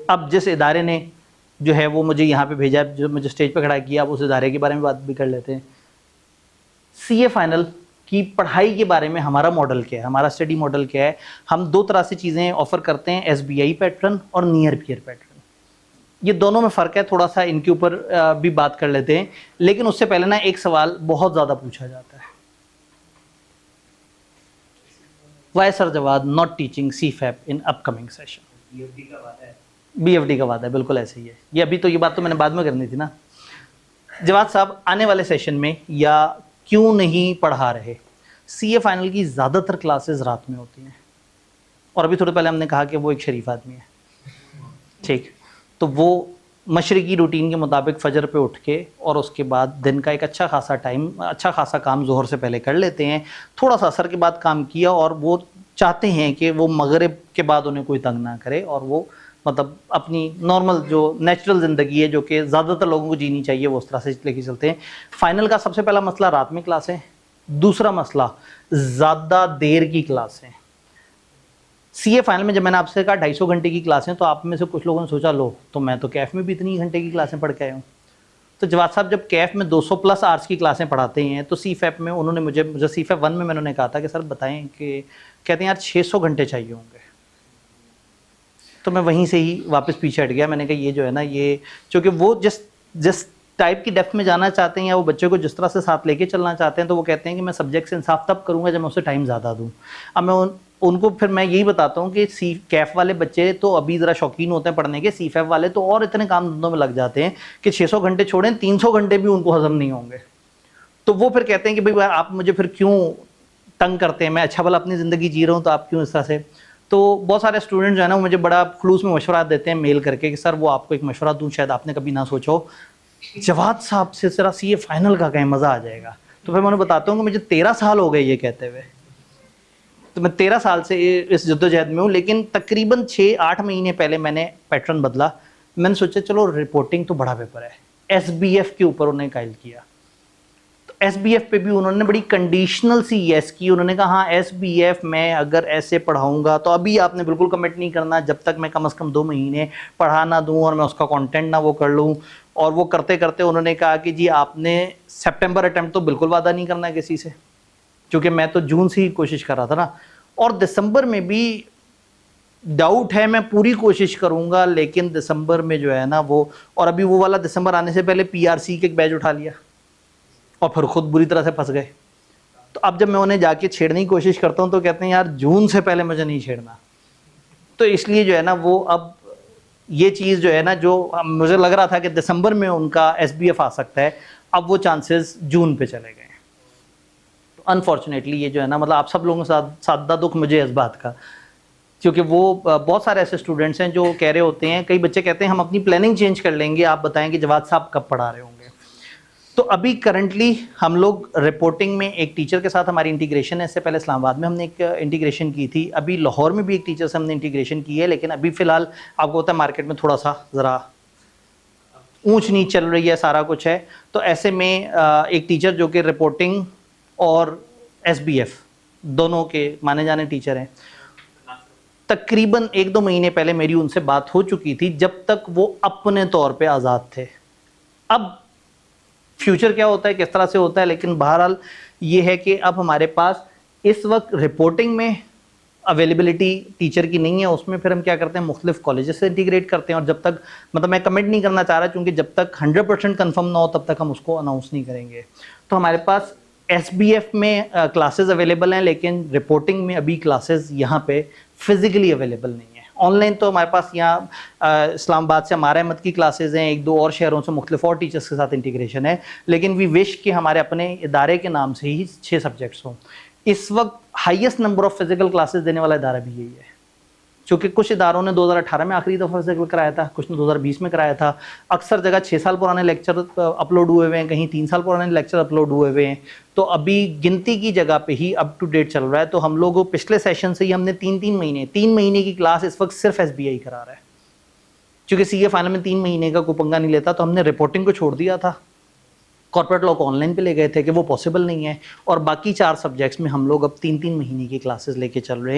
اب جس ادارے نے جو ہے وہ مجھے یہاں پہ بھیجا، جو مجھے اسٹیج پہ کھڑا کیا، اب اس ادارے کے بارے میں بات بھی کر لیتے ہیں. سی اے فائنل کی پڑھائی کے بارے میں ہمارا ماڈل کیا ہے، ہمارا اسٹڈی ماڈل کیا ہے. ہم دو طرح سے چیزیں آفر کرتے ہیں، ایس بی آئی پیٹرن اور نیئر پیئر پیٹرن. یہ دونوں میں فرق ہے، تھوڑا سا ان کے اوپر بھی بات کر لیتے ہیں. لیکن اس سے پہلے نا ایک سوال بہت زیادہ پوچھا جاتا ہے، why sir Jawad not teaching CFAP in upcoming session. B F D کا وعدہ ہے، بالکل ایسے ہی ہے. یہ ابھی تو یہ بات تو میں نے بعد میں کرنی تھی نا. جواد صاحب آنے والے سیشن میں یا کیوں نہیں پڑھا رہے؟ سی اے فائنل کی زیادہ تر کلاسز رات میں ہوتی ہیں، اور ابھی تھوڑے پہلے ہم نے کہا کہ وہ ایک شریف آدمی ہے، ٹھیک. تو وہ مشرقی روٹین کے مطابق فجر پہ اٹھ کے اور اس کے بعد دن کا ایک اچھا خاصا کام ظہر سے پہلے کر لیتے ہیں، تھوڑا سا عصر کے بعد کام کیا، اور وہ چاہتے ہیں کہ وہ مغرب کے بعد انہیں کوئی تنگ نہ کرے، اور وہ مطلب اپنی نارمل جو نیچرل زندگی ہے جو کہ زیادہ تر لوگوں کو جینی چاہیے وہ اس طرح سے لے کے چلتے ہیں. فائنل کا سب سے پہلا مسئلہ رات میں کلاسیں، دوسرا مسئلہ زیادہ دیر کی کلاسیں. سی اے فائنل میں جب میں نے آپ سے کہا 250 گھنٹے کی کلاسیں، تو آپ میں سے کچھ لوگوں نے سوچا لو تو میں تو کیف میں بھی اتنی گھنٹے کی کلاسیں پڑھ کے آیا ہوں. تو جواد صاحب جب کیف میں 200+ آورس کی کلاسیں پڑھاتے ہیں تو سی فیپ میں انہوں نے مجھے سی فیپ 1 میں انہوں نے کہا تھا کہ سر بتائیں، کہ کہتے ہیں یار 600 گھنٹے چاہیے ہوں گے. تو میں وہیں سے ہی واپس پیچھے ہٹ گیا. میں نے کہا یہ جو ہے نا، یہ چونکہ وہ جس ٹائپ کی ڈیپتھ میں جانا چاہتے ہیں یا وہ بچے کو جس طرح سے ساتھ لے کے چلنا چاہتے ہیں، تو وہ کہتے ہیں کہ میں سبجیکٹ سے انصاف تب کروں گا جب میں اسے ٹائم زیادہ دوں. اب میں ان کو پھر میں یہی بتاتا ہوں کہ سی کیف والے بچے تو ابھی ذرا شوقین ہوتے ہیں پڑھنے کے، سی فیف والے تو اور اتنے کام دھندوں میں لگ جاتے ہیں کہ 600 گھنٹے چھوڑیں 300 گھنٹے بھی ان کو ہضم نہیں ہوں گے. تو وہ پھر کہتے ہیں کہ بھائی آپ مجھے پھر کیوں تنگ کرتے ہیں، میں اچھا بھلا اپنی زندگی جی رہا ہوں تو آپ کیوں اس طرح سے. تو بہت سارے اسٹوڈنٹ جو ہے نا وہ مجھے بڑا خلوص میں مشورات دیتے ہیں میل کر کے کہ سر وہ آپ کو ایک مشورہ دوں، شاید آپ نے کبھی نہ سوچا ہو، جواد صاحب سے ذرا سی اے فائنل کا کہیں مزہ آ جائے گا. تو پھر میں انہیں بتاتا ہوں کہ مجھے 13 سال ہو گئے یہ کہتے ہوئے. تو میں 13 سال سے اس جدوجہد میں ہوں، لیکن تقریباً 6-8 مہینے پہلے میں نے پیٹرن بدلا. میں نے سوچا چلو رپورٹنگ تو بڑا پیپر ہے، ایس بی ایف کے اوپر انہیں قائل کیا. تو ایس بی ایف پہ بھی انہوں نے بڑی کنڈیشنل سی یس کی. انہوں نے کہا ہاں ایس بی ایف میں اگر ایسے پڑھاؤں گا تو ابھی آپ نے بالکل کمٹ نہیں کرنا جب تک میں کم از کم 2 مہینے پڑھا نہ دوں اور میں اس کا کانٹینٹ نہ وہ کر لوں. اور وہ کرتے کرتے انہوں نے کہا کہ جی آپ نے سپٹمبر اٹیمپٹ تو بالکل وعدہ نہیں کرنا ہے کسی سے، چونکہ میں تو جون سے ہی کوشش کر رہا تھا نا. اور دسمبر میں بھی ڈاؤٹ ہے، میں پوری کوشش کروں گا، لیکن دسمبر میں جو ہے نا وہ، اور ابھی وہ والا دسمبر آنے سے پہلے پی آر سی کے ایک بیچ اٹھا لیا اور پھر خود بری طرح سے پھنس گئے. تو اب جب میں انہیں جا کے چھیڑنے کی کوشش کرتا ہوں تو کہتے ہیں یار جون سے پہلے مجھے نہیں چھیڑنا. تو اس لیے جو ہے نا وہ اب یہ چیز جو ہے نا، جو مجھے لگ رہا تھا کہ دسمبر میں ان کا ایس بی ایف آ سکتا ہے، اب وہ چانسز جون پہ چلے گئے. انفارچونیٹلی یہ جو ہے نا، مطلب آپ سب لوگوں کے ساتھ سادہ دکھ مجھے اس بات کا، کیونکہ وہ بہت سارے ایسے اسٹوڈنٹس ہیں جو کہہ رہے ہوتے ہیں، کئی بچے کہتے ہیں ہم اپنی پلاننگ چینج کر لیں گے، آپ بتائیں کہ جواد صاحب کب پڑھا رہے ہوں گے. تو ابھی کرنٹلی ہم لوگ رپورٹنگ میں ایک ٹیچر کے ساتھ ہماری انٹیگریشن ہے. اس سے پہلے اسلام آباد میں ہم نے ایک انٹیگریشن کی تھی، ابھی لاہور میں بھی ایک ٹیچر سے ہم نے انٹیگریشن کی ہے. لیکن ابھی فی الحال آپ کو پتہ ہے مارکیٹ میں تھوڑا سا ذرا اونچ نیچ چل رہی ہے، سارا کچھ ہے. تو ایسے میں ایک ٹیچر جو کہ رپورٹنگ اور ایس بی ایف دونوں کے مانے جانے ٹیچر ہیں، تقریباً 1-2 مہینے پہلے میری ان سے بات ہو چکی تھی جب تک وہ اپنے طور پہ آزاد تھے. اب فیوچر کیا ہوتا ہے، کس طرح سے ہوتا ہے، لیکن بہرحال یہ ہے کہ اب ہمارے پاس اس وقت رپورٹنگ میں اویلیبلٹی ٹیچر کی نہیں ہے. اس میں پھر ہم کیا کرتے ہیں، مختلف کالجز سے انٹیگریٹ کرتے ہیں. اور جب تک مطلب میں کمنٹ نہیں کرنا چاہ رہا، کیونکہ جب تک 100% کنفرم نہ ہو تب تک ہم اس کو اناؤنس نہیں کریں گے. تو ہمارے پاس ایس بی ایف میں کلاسز اویلیبل ہیں، لیکن رپورٹنگ میں ابھی کلاسز یہاں پہ فزیکلی اویلیبل نہیں ہیں. آن لائن تو ہمارے پاس یہاں اسلام آباد سے عمارہ احمد کی کلاسز ہیں، 1-2 اور شہروں سے مختلف اور ٹیچرز کے ساتھ انٹیگریشن ہے. لیکن وی وش کہ ہمارے اپنے ادارے کے نام سے ہی 6 سبجیکٹس ہوں. اس وقت highest number of physical classes دینے والا ادارہ بھی یہی ہے، چونکہ کچھ اداروں نے 2018 میں آخری دفعہ فزیکل کرایا تھا، کچھ نے 2020 میں کرایا تھا. اکثر جگہ 6 سال پرانے لیکچر اپلوڈ ہوئے ہوئے ہیں، کہیں 3 سال پرانے لیکچر اپلوڈ ہوئے ہوئے ہیں. تو ابھی گنتی کی جگہ پہ ہی اپ ٹو ڈیٹ چل رہا ہے. تو ہم لوگ پچھلے سیشن سے ہی ہم نے 3 مہینے کی کلاس اس وقت صرف ایس بی آئی کرا رہا ہے. چونکہ سی اے فائنل میں 3 مہینے کا کوئی پنگا نہیں لیتا، تو ہم نے رپورٹنگ کو چھوڑ دیا تھا، کارپوریٹ لاء کو آن لائن پہ لے گئے تھے کہ وہ پاسبل نہیں ہے. اور باقی 4 سبجیکٹس میں ہم لوگ اب 3 مہینے کی کلاسز لے کے چل رہے ہیں.